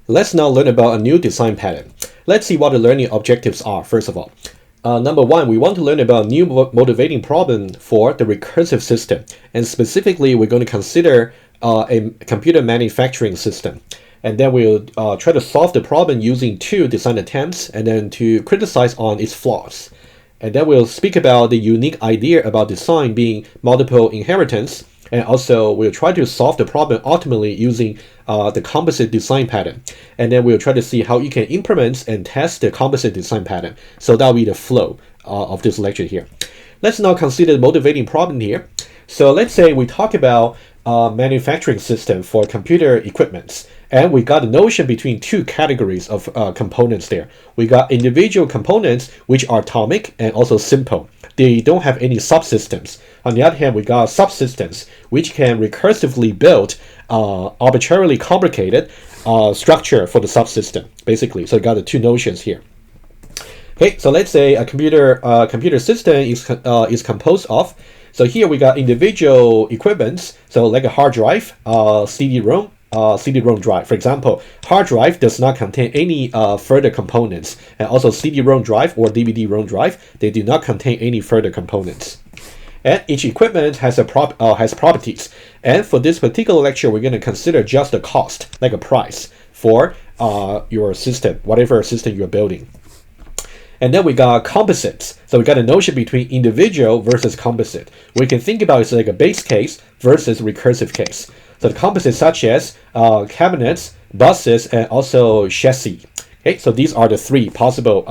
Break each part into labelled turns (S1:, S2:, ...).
S1: Let's now learn about a new design pattern. Let's see what the learning objectives are, first of all. Number one, we want to learn about a new motivating problem for the recursive system. And specifically, we're going to consider a computer manufacturing system. And then we'll try to solve the problem using 2 design attempts and then to criticize on its flaws. And then we'll speak about the unique idea about design being multiple inheritance. And also, we'll try to solve the problem ultimately using the composite design pattern. And then we'll try to see how you can implement and test the composite design pattern. So that'll be the flow of this lecture here. Let's now consider the motivating problem here. So let's say we talk about manufacturing system for computer equipments. And we got a notion between 2 categories of components there. We got individual components, which are atomic and also simple. They don't have any subsystems. On the other hand, we got subsystems, which can recursively build arbitrarily complicated structure for the subsystem, basically. So we got the 2 notions here. Okay, so let's say a computer system is composed of. So here we got individual equipments. So like a hard drive, CD-ROM drive. For example, hard drive does not contain any further components, and also CD-ROM drive or DVD-ROM drive, they do not contain any further components. And each equipment has has properties. And for this particular lecture, we're going to consider just the cost, like a price for your system, whatever system you're building. And then we got composites. So we got a notion between individual versus composite. We can think about it as like a base case versus recursive case. So the composites such as cabinets, buses, and also chassis. Okay, so these are the 3 possible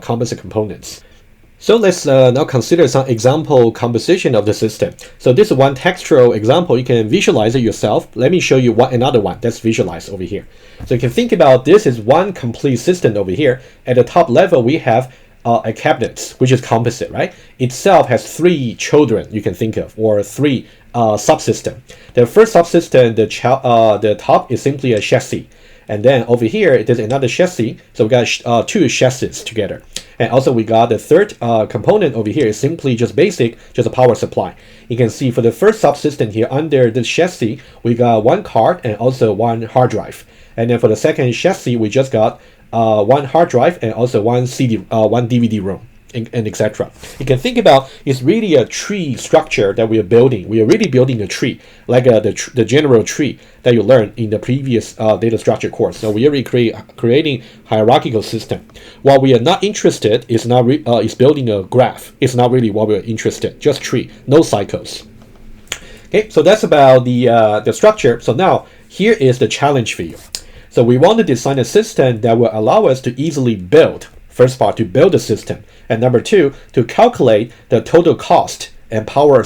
S1: composite components. So let's now consider some example composition of the system. So this is one textual example. You can visualize it yourself. Let me show you another one that's visualized over here. So you can think about this is one complete system over here. At the top level, we have a cabinet, which is composite, right? Itself has 3 children you can think of, or 3 subsystem. The first subsystem, the top is simply a chassis. And then over here, there's another chassis. So we got 2 chassis together. And also we got the third component over here is simply just basic, just a power supply. You can see for the first subsystem here under the chassis, we got 1 card and also 1 hard drive. And then for the second chassis, we just got 1 hard drive and also 1 DVD-ROM. And etc. You can think about it's really a tree structure that we are building. We are really building a tree, like the general tree that you learned in the previous data structure course. So we are creating hierarchical system. What we are not interested is is building a graph. It's not really what we're interested. Just tree, no cycles. Okay, so that's about the structure. So now here is the challenge for you. So we want to design a system that will allow us to easily build. First part, to build the system, and number 2, to calculate the total cost and power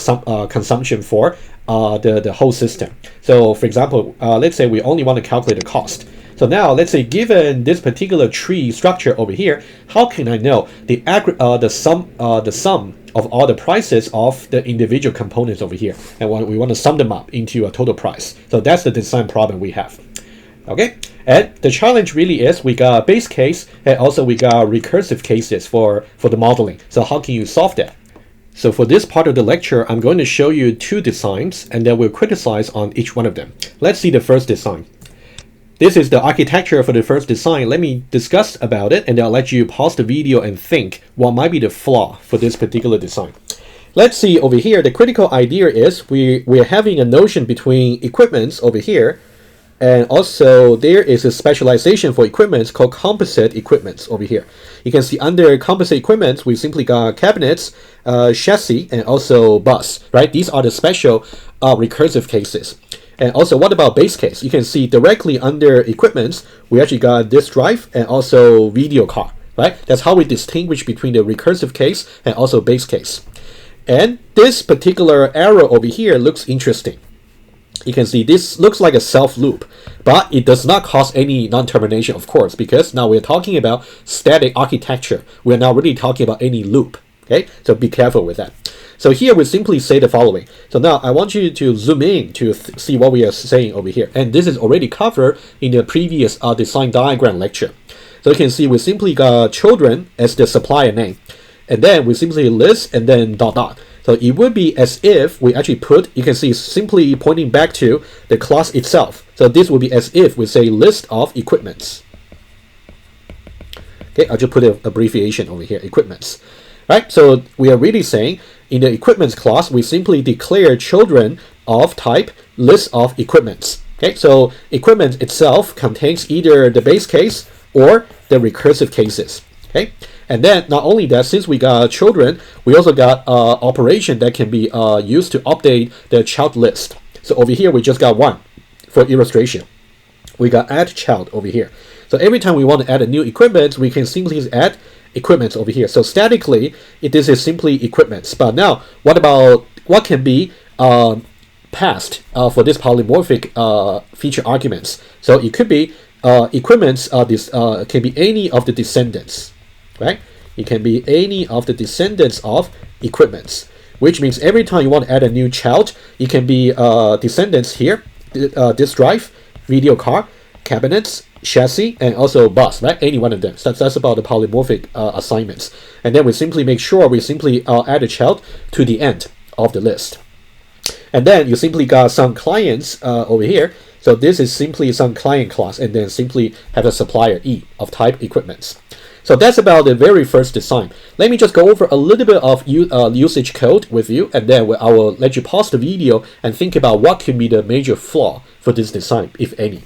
S1: consumption for the whole system. So for example, let's say we only want to calculate the cost. So now let's say given this particular tree structure over here, how can I know the sum of all the prices of the individual components over here? And we want to sum them up into a total price. So that's the design problem we have. Okay, and the challenge really is we got base case and also we got recursive cases for the modeling. So how can you solve that? So for this part of the lecture, I'm going to show you 2 designs and then we'll criticize on each one of them. Let's see the first design. This is the architecture for the first design. Let me discuss about it and I'll let you pause the video and think what might be the flaw for this particular design. Let's see over here, the critical idea is we're having a notion between equipments over here. And also there is a specialization for equipments called composite equipments over here. You can see under composite equipments, we simply got cabinets, chassis, and also bus, right? These are the special recursive cases. And also what about base case? You can see directly under equipments, we actually got disk drive and also video card, right? That's how we distinguish between the recursive case and also base case. And this particular arrow over here looks interesting. You can see this looks like a self loop, but it does not cause any non-termination, of course, because now we're talking about static architecture. We're not really talking about any loop. Okay, so be careful with that. So here we simply say the following. So now I want you to zoom in to see what we are saying over here. And this is already covered in the previous design diagram lecture. So you can see we simply got children as the supplier name. And then we simply list and then dot dot. So it would be as if we actually put, you can see simply pointing back to the class itself. So this would be as if we say list of equipments. Okay, I'll just put an abbreviation over here, equipments. Right, so we are really saying in the equipments class, we simply declare children of type list of equipments. Okay, so equipment itself contains either the base case or the recursive cases. Okay, and then not only that, since we got children, we also got operation that can be used to update the child list. So over here, we just got one for illustration. We got add child over here. So every time we want to add a new equipment, we can simply add equipments over here. So statically, this is simply equipments. But now, what can be passed for this polymorphic feature arguments? So it could be equipments. This can be any of the descendants, right? It can be any of the descendants of equipments, which means every time you want to add a new child, it can be descendants here, disk drive, video card, cabinets, chassis, and also bus, right? Any one of them. So that's about the polymorphic assignments. And then we simply make sure we simply add a child to the end of the list. And then you simply got some clients over here. So this is simply some client class, and then simply have a supplier E of type equipments. So that's about the very first design. Let me just go over a little bit of usage code with you, and then I will let you pause the video and think about what can be the major flaw for this design, if any.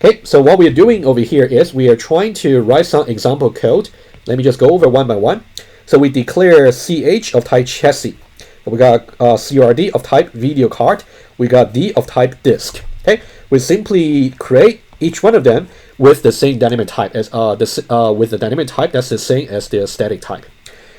S1: Okay, so what we are doing over here is we are trying to write some example code. Let me just go over one by one. So we declare CH of type chassis. We got CRD of type video card. We got D of type disk. Okay, we simply create each one of them with the same dynamic type as with the dynamic type that's the same as the static type.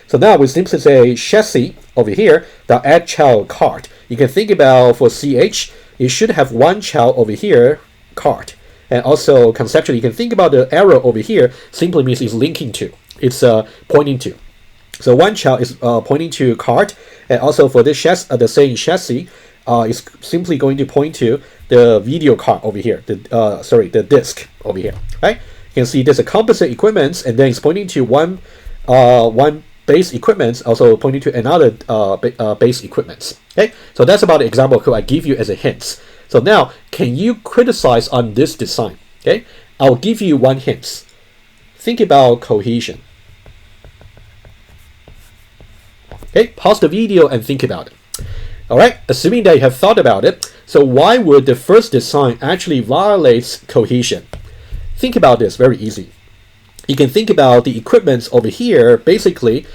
S1: So now we simply say chassis over here the add child card. You can think about for CH, you should have one child over here card. And also conceptually, you can think about the arrow over here simply means it's linking to, it's pointing to. So one child is pointing to card, and also for this the same chassis is simply going to point to the video card over here, the disk over here, right? You can see there's a composite equipment, and then it's pointing to one base equipment, also pointing to another base equipment. Okay, so that's about the example code I give you as a hint. So now, can you criticize on this design? Okay, I'll give you one hint. Think about cohesion. Okay, pause the video and think about it. All right, assuming that you have thought about it, so why would the first design actually violate cohesion? Think about this, very easy. You can think about the equipment over here. Basically,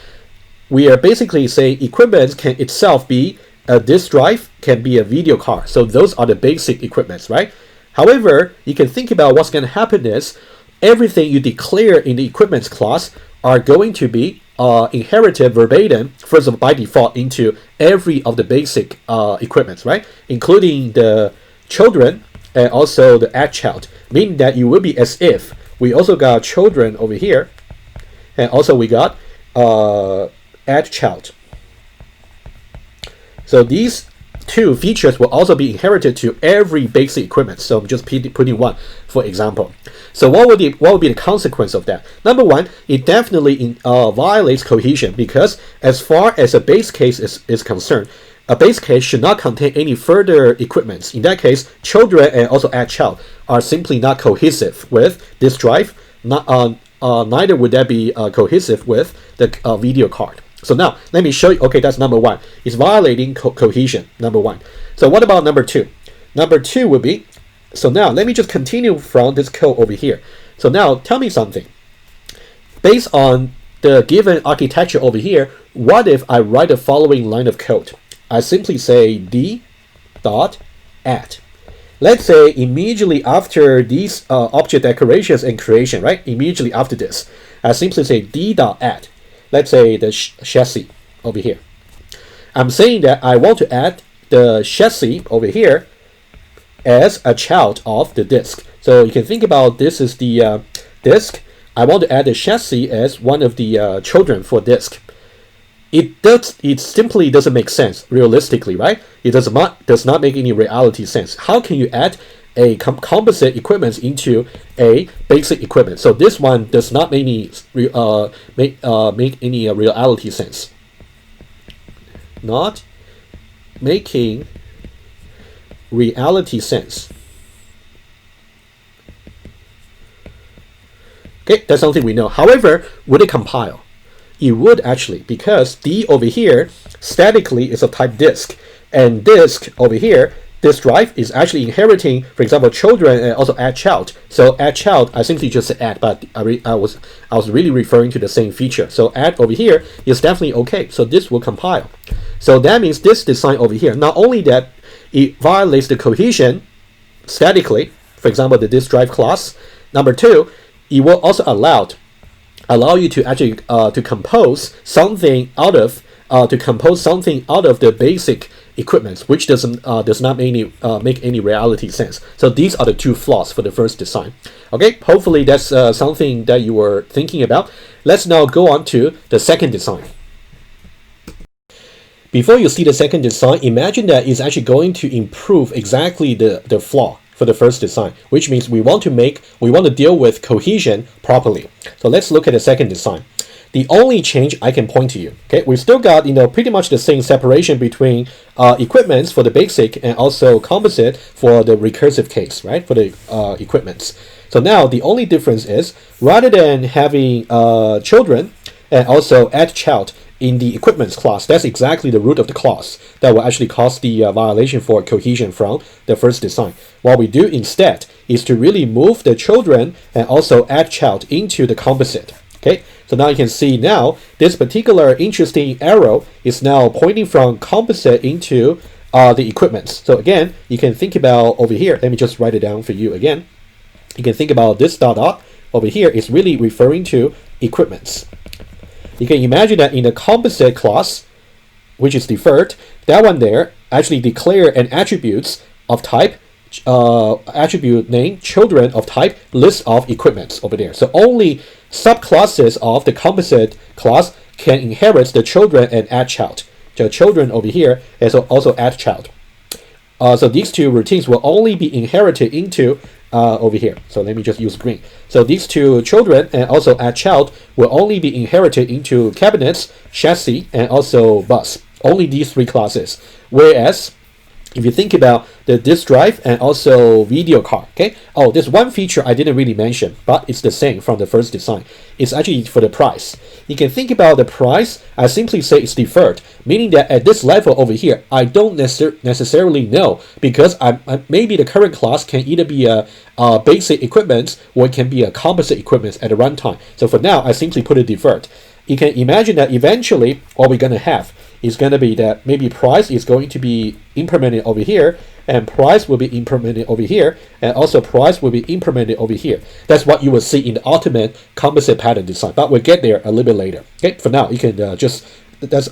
S1: we are basically saying equipment can itself be a disk drive, can be a video card. So those are the basic equipments, right? However, you can think about what's going to happen is everything you declare in the equipment class are going to be inherited verbatim, first of all, by default into every of the basic equipments, right? Including the children and also the add child, meaning that it will be as if we also got children over here, and also we got add child. So these two features will also be inherited to every basic equipment. So I'm just putting one for example. So what would be the consequence of that? Number one, it definitely violates cohesion, because as far as a base case is concerned, a base case should not contain any further equipments. In that case, children and also add child are simply not cohesive with this drive. Neither would that be cohesive with the video card. So now, let me show you, okay, that's number one. It's violating cohesion, number one. So what about number two? Number two would be, so now, let me just continue from this code over here. So now, tell me something. Based on the given architecture over here, what if I write the following line of code? I simply say d dot add. Let's say immediately after these object decorations and creation, right? Immediately after this, I simply say d dot add. Let's say the chassis over here. I'm saying that I want to add the chassis over here as a child of the disk. So you can think about this is the disk. I want to add the chassis as one of the children for disk. It simply doesn't make sense realistically, right? It does not make any reality sense. How can you add a composite equipment into a basic equipment? So this one does not make any reality sense. not making reality sense. Okay, that's something we know. However, would it compile? It would actually, because D over here statically is of type disk, and disk over here, this drive is actually inheriting, for example, children and also add child. So add child, I simply just said add, but I was really referring to the same feature. So add over here is definitely okay. So this will compile. So that means this design over here, not only that it violates the cohesion statically, for example, the disk drive class. Number two, it will also allow you to actually to compose something out of the basic equipment, which does not make any reality sense. So these are the two flaws for the first design. Okay, hopefully that's something that you were thinking about. Let's now go on to the second design. Before you see the second design, imagine that it's actually going to improve exactly the flaw for the first design, which means we want to deal with cohesion properly. So let's look at the second design. The only change I can point to you, okay, we've still got pretty much the same separation between equipments for the basic and also composite for the recursive case, right, for the equipments. So now the only difference is, rather than having children and also add child in the equipments class, that's exactly the root of the clause that will actually cause the violation for cohesion from the first design. What we do instead is to really move the children and also add child into the composite. Okay, so now you can see now this particular interesting arrow is now pointing from composite into the equipments. So again, you can think about over here, let me just write it down for you again. You can think about this dot over here is really referring to equipments. You can imagine that in the composite class, which is deferred, that one there actually declare an attributes of type attribute name children of type list of equipments over there. So only subclasses of the composite class can inherit the children and add child. The children over here is also add child. So these two routines will only be inherited into over here. So let me just use green. So these two children and also add child will only be inherited into cabinets, chassis, and also bus. Only these three classes. Whereas if you think about the disk drive and also video card, okay? Oh, there's one feature I didn't really mention, but it's the same from the first design. It's actually for the price. You can think about the price, I simply say it's deferred, meaning that at this level over here, I don't necessarily know, because maybe the current class can either be a basic equipment or it can be a composite equipment at the runtime. So for now, I simply put it deferred. You can imagine that eventually what we're going to have is going to be that maybe price is going to be implemented over here, and price will be implemented over here, and also price will be implemented over here. That's what you will see in the ultimate composite pattern design, but we'll get there a little bit later. Okay, for now you can that's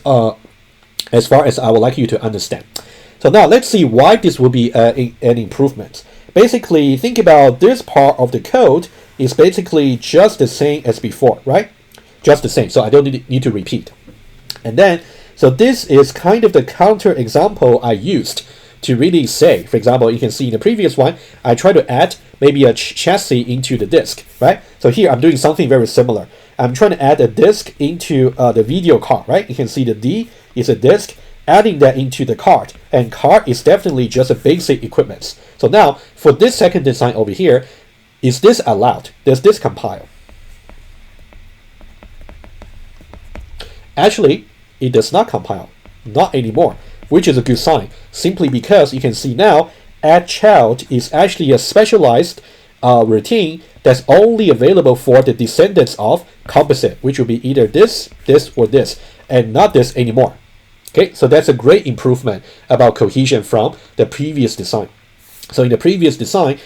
S1: as far as I would like you to understand. So now let's see why this will be an improvement. Basically, think about this part of the code is basically just the same as before, right? Just the same, so I don't need to repeat. And then, so this is kind of the counter example I used to really say, for example, you can see in the previous one, I try to add maybe a chassis into the disk, right? So here I'm doing something very similar. I'm trying to add a disk into the video card, right? You can see the D is a disk, adding that into the card, and card is definitely just a basic equipment. So now, for this second design over here, is this allowed? Does this compile? Actually, it does not compile, not anymore, which is a good sign, simply because you can see now add child is actually a specialized routine that's only available for the descendants of composite, which will be either this, or this, and not this anymore. Okay, so that's a great improvement about cohesion from the previous design. So in the previous design,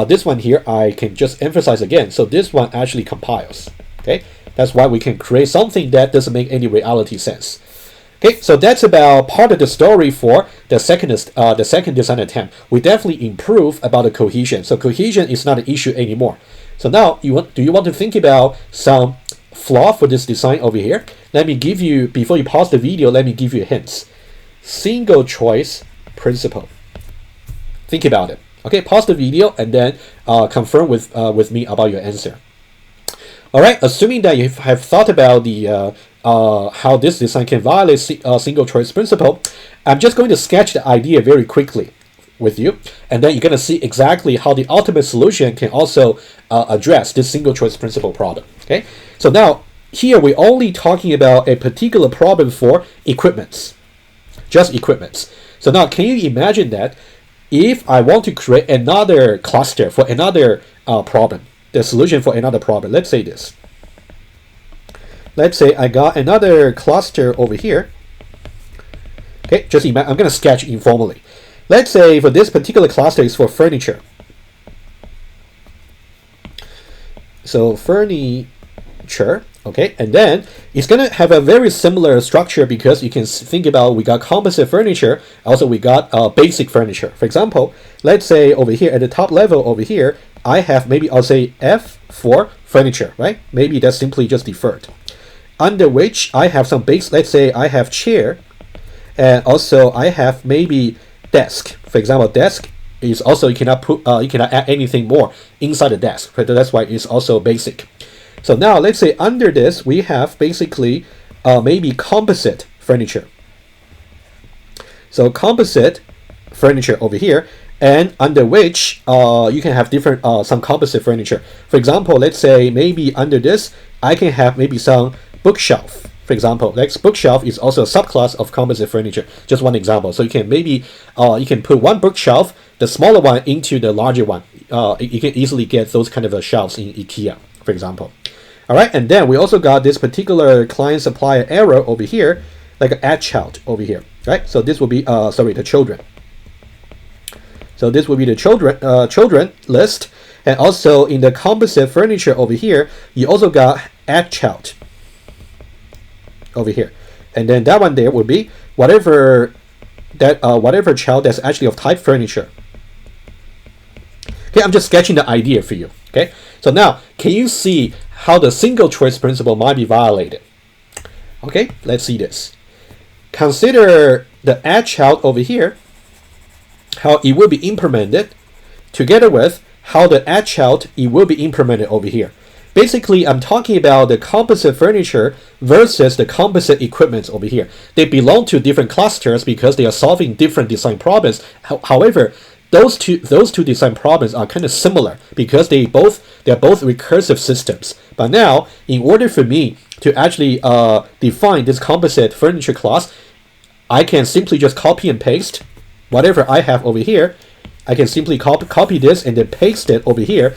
S1: this one here, I can just emphasize again, so this one actually compiles. Okay, that's why we can create something that doesn't make any reality sense. Okay, so that's about part of the story for the second design attempt. We definitely improve about the cohesion. So cohesion is not an issue anymore. So now, do you want to think about some flaw for this design over here? Let me give you, before you pause the video, let me give you hints. Single choice principle. Think about it. Okay, pause the video and then confirm with me about your answer. All right, assuming that you have thought about the how this design can violate single choice principle, I'm just going to sketch the idea very quickly with you, and then you're going to see exactly how the ultimate solution can also address this single choice principle problem. Okay, so now here we're only talking about a particular problem for equipments, just equipments. So now can you imagine that if I want to create another cluster for another problem, the solution for another problem, let's say this. Let's say I got another cluster over here. Okay, just imagine, I'm going to sketch informally. Let's say for this particular cluster is for furniture. So furniture, okay, and then it's going to have a very similar structure because you can think about we got composite furniture, also we got basic furniture. For example, let's say over here at the top level over here, I have maybe I'll say F for furniture, right? Maybe that's simply just deferred. Under which I have some base, let's say I have chair, and also I have maybe desk. For example, desk is also you cannot add anything more inside the desk. But that's why it's also basic. So now let's say under this we have basically maybe composite furniture. So composite furniture over here, and under which you can have different some composite furniture. For example, let's say maybe under this I can have maybe some bookshelf. For example, next bookshelf is also a subclass of composite furniture. Just one example. So you can maybe you can put one bookshelf, the smaller one, into the larger one. You can easily get those kind of shelves in IKEA, for example. All right, and then we also got this particular client supplier error over here, like an add child over here, right? So this will be the children. So this will be the children list, and also in the composite furniture over here, you also got add child over here, and then that one there would be whatever child that's actually of type furniture. Okay, I'm just sketching the idea for you. Okay, so now can you see how the single choice principle might be violated? Okay, let's see this. Consider the add child over here, how it will be implemented, together with how the add child it will be implemented over here. Basically, I'm talking about the composite furniture versus the composite equipment over here. They belong to different clusters because they are solving different design problems. However, those two design problems are kind of similar because they're both recursive systems. But now, in order for me to actually define this composite furniture class, I can simply just copy and paste whatever I have over here. I can simply copy this and then paste it over here,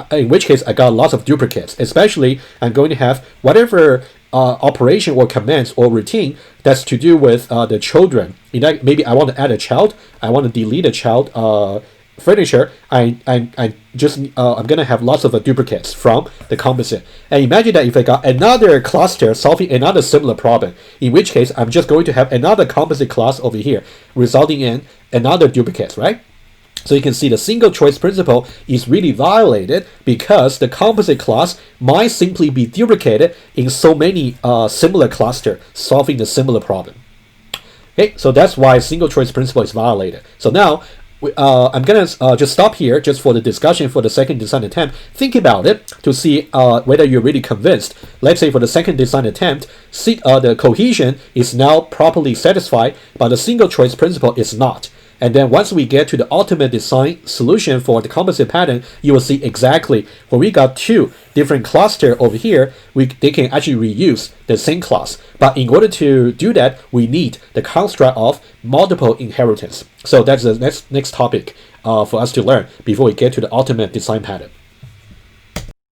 S1: in which case I got lots of duplicates. Especially, I'm going to have whatever operation or commands or routine that's to do with the children. In that, maybe I want to add a child, I want to delete a child furniture. I'm gonna have lots of duplicates from the composite. And imagine that if I got another cluster solving another similar problem, in which case I'm just going to have another composite class over here, resulting in another duplicate, right? So you can see the single choice principle is really violated because the composite class might simply be duplicated in so many similar clusters solving the similar problem. Okay, so that's why single choice principle is violated. So now I'm gonna just stop here just for the discussion for the second design attempt. Think about it to see whether you're really convinced. Let's say for the second design attempt, the cohesion is now properly satisfied, but the single choice principle is not. And then once we get to the ultimate design solution for the composite pattern, you will see exactly when we got two different clusters over here, they can actually reuse the same class. But in order to do that, we need the construct of multiple inheritance. So that's the next topic for us to learn before we get to the ultimate design pattern.